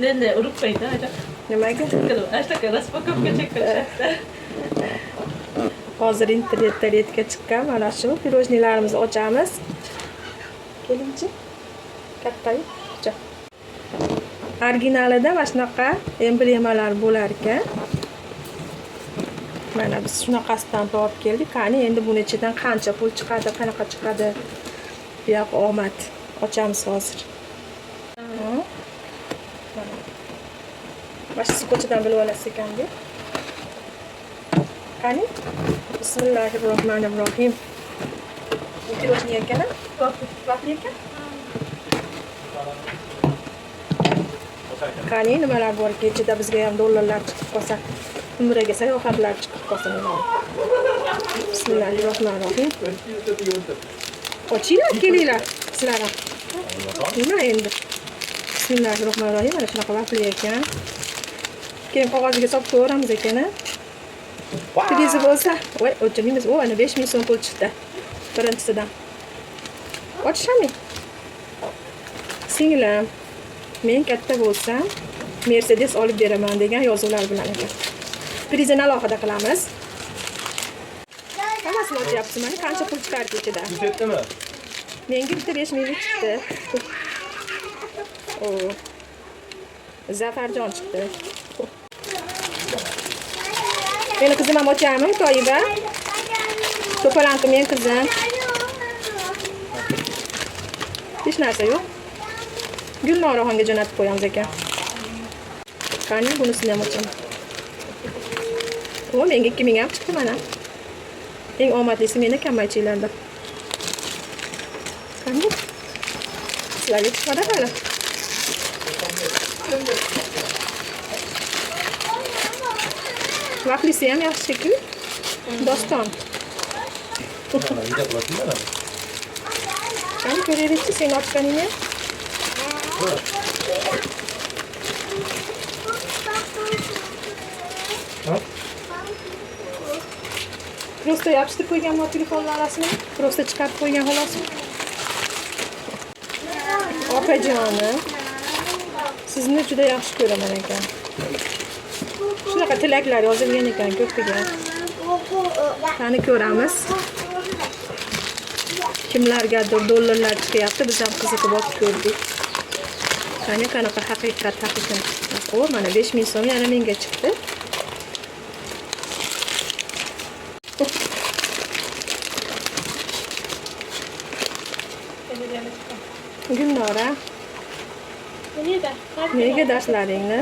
Ne urupmaydi aka. Nimaga? Ashtaka raspakovka chekkashadi. Hozir internetda retga chiqqan mana shu pirojnilarimizni ochamiz. Keling-chi. Kattayu. Originalida mana shunaqa emblemalar bo'lar ekan. Mana biz shunaqasidan topib keldik. Qani endi buni ichidan qancha pul chiqadi, qanaqa chiqadi? Bu yoq omad. Ochamiz hozir. Mana shu ko'chadan bilib olasiz ekan-ku. Qani? Bismillahirrohmanirrohim. Bu pirojni ekan-a? Vaqtli ekan. Qani nimalar bor ekan ichida bizga ham dollarlar chiqib qolsa, umraga sayohatlar chiqib qolsa nima? Bismillahirrohmanirrohim. Ochinglar, kelinglar sizlar ham. Nima endi? Bismillahirrohmanirrohim. Mana shunaqa vaqtli ekan. Keyin qog'oziga solib ko'ramiz ekan-a. Prizi bo'lsa, voy, o'chiramiz. O, ana 5000 so'm pul chiqdi. Birinchisidan. Ochishami? Singlim, men katta bo'lsam, Mercedes olib beraman degan yozuvlar bilan ekan. Prizini alohida qilamiz. Hammasini ochyapsiz, mana qancha pul chiqardi ichida. Ketdimi? Menga bitta 5000 chiqdi. O. Zafarjon chiqdi. Meni qizim ham ochamim, Toyiba. To'palanqi men qizim. Hech narsa yo'q. Gulnoraxonga jo'natib qo'yamiz ekan. Qani bunisini ham ochaman. O, menga 2000 ham chiqdi mana. Eng omadlisi meni kamaychilarda. Qani? Sizlarga chiqmadi hali. Vaqtlisi ham yaxshi shekilli. Doston. Qani ko'raylik-chi sen ochganingni. Prosta yapıştırib qo'yganman telefonlar orasini. Prosta chiqarib qo'ygan xolos. Opajonim, sizni juda yaxshi ko'raman ekan. Shunaqa tilaklar yozilgan ekan ko'piga. Qani ko'ramiz. Kimlargadir dollarlar chiqyapti, biz ham qiziqib olib ko'rdik. Qani qanaqa haqiqat. O, mana 5000 so'm yana menga chiqdi. Gulnora, nega darslaringni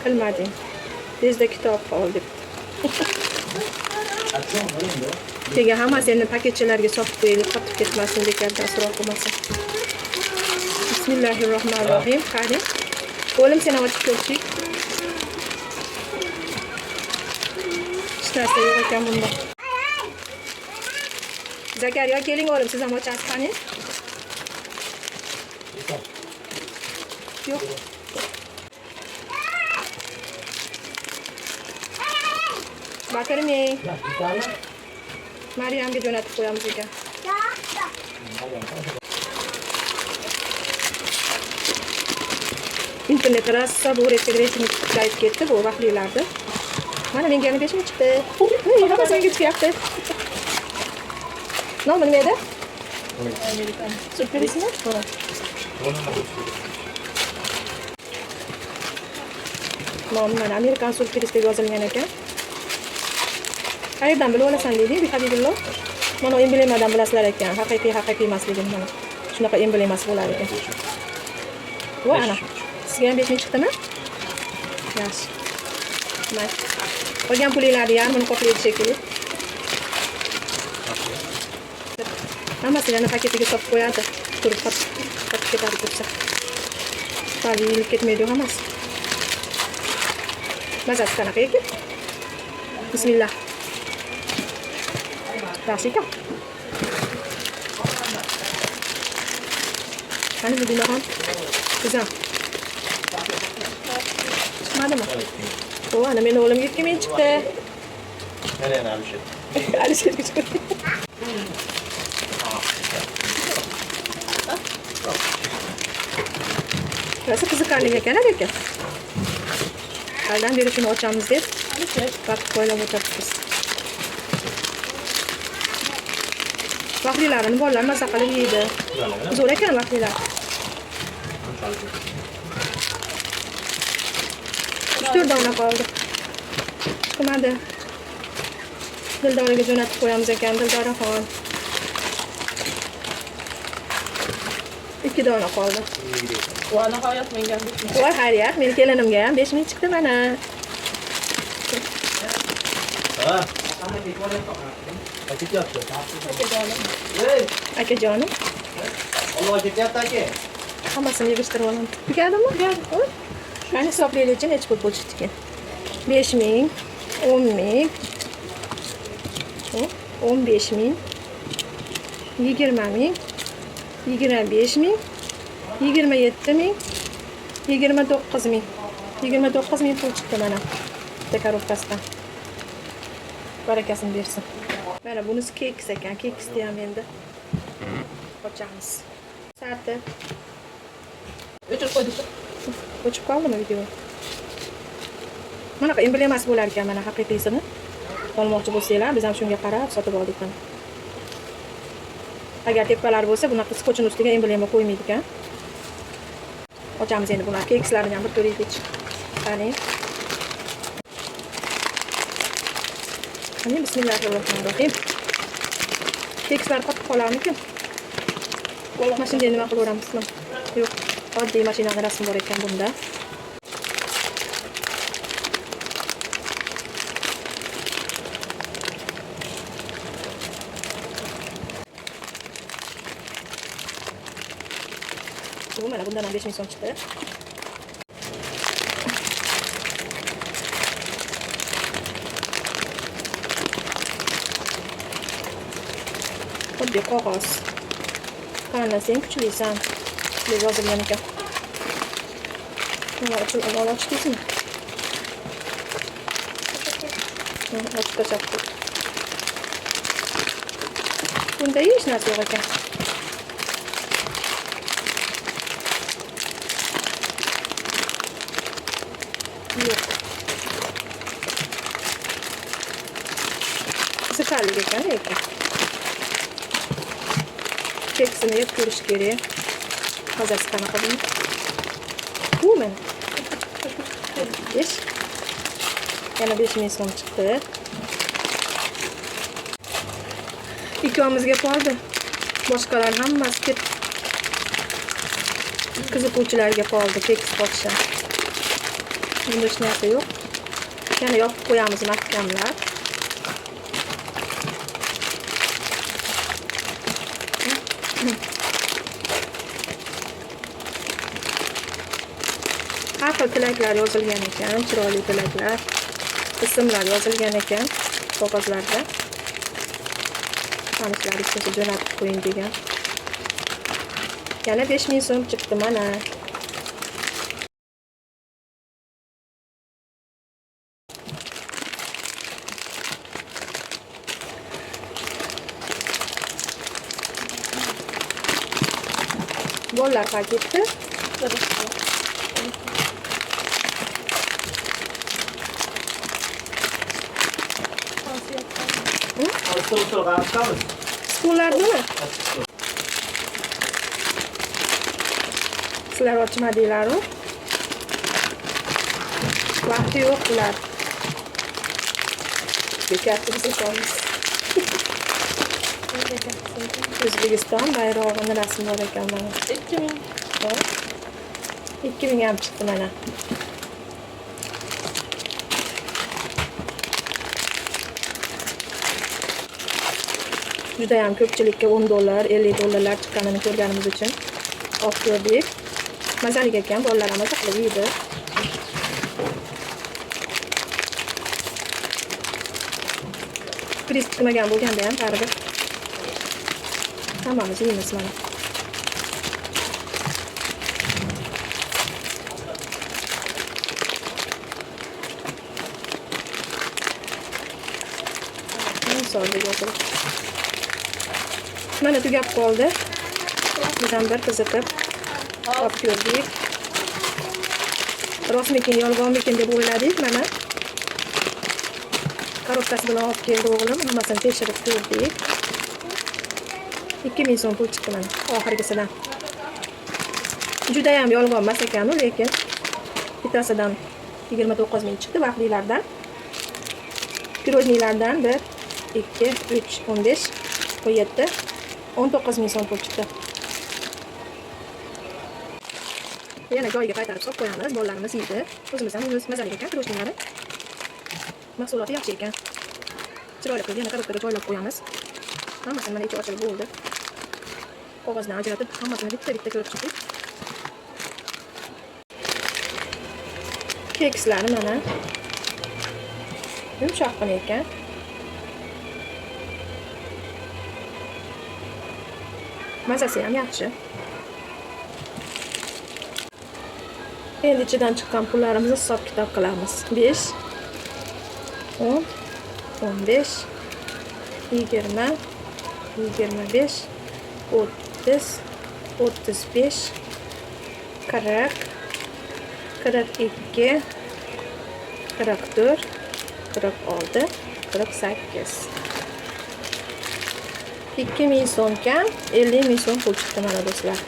qilmading? Tezda kitob ol deb. Keyin hammasi endi paketchalarga solib qo'yaylik, qotib ketmasin, bekarda asroq bo'lmasin. Bismillahirrohmanirrohim. Qani, o'g'lim seni ochib ko'rchi. Hech narsa yo'q ekan bunda. Zakariya, keling o'g'lim, siz ham ochasiz qani? Yo'q. Baqirmang. Maryamga jo'natib qo'yamiz ekan. Internet rassa bu referensini tiklayib ketdi bu vaqtlilarda. Mana menga yana 5000 chiqdi. Hammasi menga chiqyapti. Nomi nima edi? Surprizmi? Nomi mana Amerikan surpriz deb yozilgan ekan. Qayerdan bilib olasan deydi, Habibullo. Mana emblemadan bilasizlar ekan, haqiqiy emasligini mana. Shunaqa embleması bo'lar ekan. Voy ana. Sizga ham 5000 chiqdimi? Yaxshi. Mayli. Qolgan pulinglarni yarmini qoplaydi shekilli. Hammasini paketiga solib qo'yadi. Turib qotib ketadi debsa. Qolib ketmaydi hammasi. Mazasi qanaqa ekan? Bismillah. Yaxshi ekan. Qani bu bilan Güzel. Çıkmadı mı? O ana benim oğlum yetkimin çıktı. Nereye Alişer? Alişer çıktı. Nasıl kızık haline gelen erkek? Haldan beri shuni ochamiz deb Alisher. vaqt qo'ylab o'tiribmiz. Vaqtlilarini bolalar maza qilib yeydi. Zo'r ekan vaqtlilar. 3-4 dona qoldi. Chiqmadi. Dildoraga jo'natib qo'yamiz ekan, Dildoraxon. 2 dona qoldi. Va nihoyat menga ham bitdi. Voy xayriyat, meni kelinimga ham 5 ming chiqdi mana. Ha. Ketyapti. Akajonim, Olloh ketyapti aka. hammasini yig'ishtirib olaman. Tugadimi? Tugadi. Qani hisoblaylik, necha pul bo'lishdi ekan? 5 ming, 10 ming, 15 ming, 20 ming, 25 ming, 27 ming, 29 ming. 29 ming pul chiqdi mana. Bitta korobkasidan. Barakasini bersin. Mana bunisi keks ekan. Keksni ham endi ochamiz. Sarti. O'chirib qo'ydik. O'chib qoldimi video? Mana emblemas bo'lar ekan mana haqiqiysini. Olmoqchi bo'lsanglar, biz ham shunga qarab sotib oldik mana. Agar tepalar bo'lsa, bunaqa skochning ustiga emblema qo'ymaydi ekan. Ochamiz endi bular kekslarni ham bir ko'raylik. Qani. Qani bismillahirrohmanirrohim. Kekslar qotib qolarmikan? Mashinada nima qilaveramiz? Yo'q, oddiy mashinada rasm bor ekan bunda. Bu mana bundan ham 5 ming so'm chiqdi. Oddiy qog'oz. Qani sen kuchlisan deb yozilgan ekan. Mana uchun ochdingizmi? Ochib tashlatdik. Bunda hech narsa yo'q ekan. Yo'q. Qiziqarli ekan lekin. Keksini yeb ko'rish kerak. Hozir qanaqa bo'ling. Bu men. 5. Yana 5 ming so'm chiqdi. Ikkovimizga qoldi. Boshqalar hammasi ketdi. Qiziquvchilarga qoldi keks qo'shishim. Bunda hech narsa yo'q. Yana yopib qo'yamiz mahkamlab. Har xil tilaklar yozilgan ekan, chiroyli tilaklar, ismlar yozilgan ekan qog'ozlarda. Tanishlar uchun jo'natib qo'ying degan. Yana 5 ming so'm chiqdi mana. Bolalar paketi. Stol qarash. Stullardami? Sizlar ochmadinglar-ku. Vaqti yo'q ular. Bekatimiz ekanmiz. O'zbekiston bayrog'ini rasmi bor ekan mana. 2000. 2000 ham chiqdi mana. Juda ham ko'pchilikka $10, $50 chiqqanini ko'rganimiz uchun olib ko'rdik. Mazali ekan, bolalar ham maza qilib yeydi. Turist qilmagan bo'lganda ham baribir hammamiz yeymiz mana. Mana tugab qoldi. Bizdan bir qiziqib olib ko'rdik. Rostmikin, yolg'onmikin deb o'yladik. Mana korobkasi bilan olib keldi o'g'lim. Hammasini tekshirib ko'rdik. 2000 so'm pul chiqdi mana oxirgisidan. Juda ham yolg'on emas ekan, lekin bittasidan 29 ming chiqdi vaqtlilardan. Pirojnilardan 1, 2, 3, 15, 17, 19 ming so'm pul chiqdi. Yana joyiga qaytarib solib qo'yamiz. Bolalarimiz yeydi. O'zimiz ham mazali ekan pirojnilari. Mahsuloti yaxshi ekan. Chiroyli qilib yana korobkaga joylab qo'yamiz. Hammasini mana ichi ochilib bo'ldi. Qog'ozdan ajratib, hammasini bitta-bitta ko'rib chiqdik. Kekslari mana yumshoqqina ekan. Mazasi ham yaxshi. Endi ichidan chiqqan pullarimizni hisob-kitob qilamiz. 5, 10, 15, 20, 25, 30, 35, 40, 42, 44, 46, 48. 2000 so'mga 50 ming so'm pul chiqdi mana do'stlar.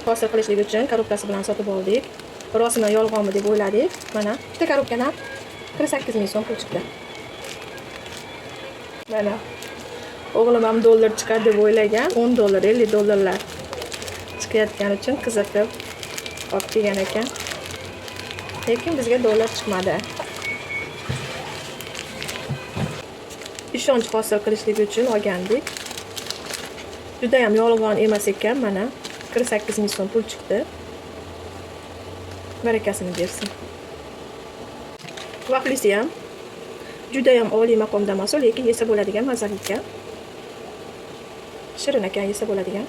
Hosil qilishlik uchun korobkasi bilan sotib oldik. Rostmi yolg'onmi deb o'yladik. Mana bitta korobkadan 48 ming so'm pul chiqdi. Mana o'g'lim ham dollar chiqar deb o'ylagan. 10 dollar, 50 dollarlar chiqayotgani uchun qiziqib olib kelgan ekan. Lekin bizga dollar chiqmadi. Ishonch hosil qilishlik uchun olgandik. Juda ham yolg'on emas ekan, mana 48 ming so'm pul chiqdi. Barakasini bersin. Vaqtlisi ham juda ham oliy maqomda emas, lekin yesa bo'ladigan mazali ekan. Shirin ekan, yesa bo'ladigan.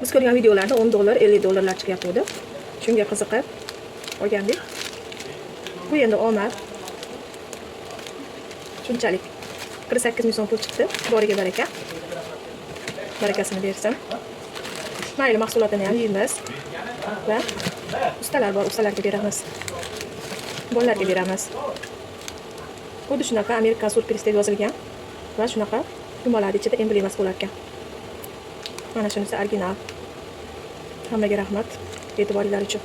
Biz ko'rgan videolarda 10 dollar, 50 dollarlar chiqyapti. Shunga qiziqib olgandik. Bu endi omad. Shunchalik 48 ming so'm pul chiqdi. Boriga baraka. Barakasini bersin. Mayli mahsulotini ham yeymiz. Va ustalar bor, ustalarga beramiz. Bolalarga beramiz. Xuddi shunaqa Amerikan surprise deb yozilgan va shunaqa yumalar ichida emblemas bo'lar ekan. Mana shunisi original. Hammaga rahmat e'tiboringiz uchun.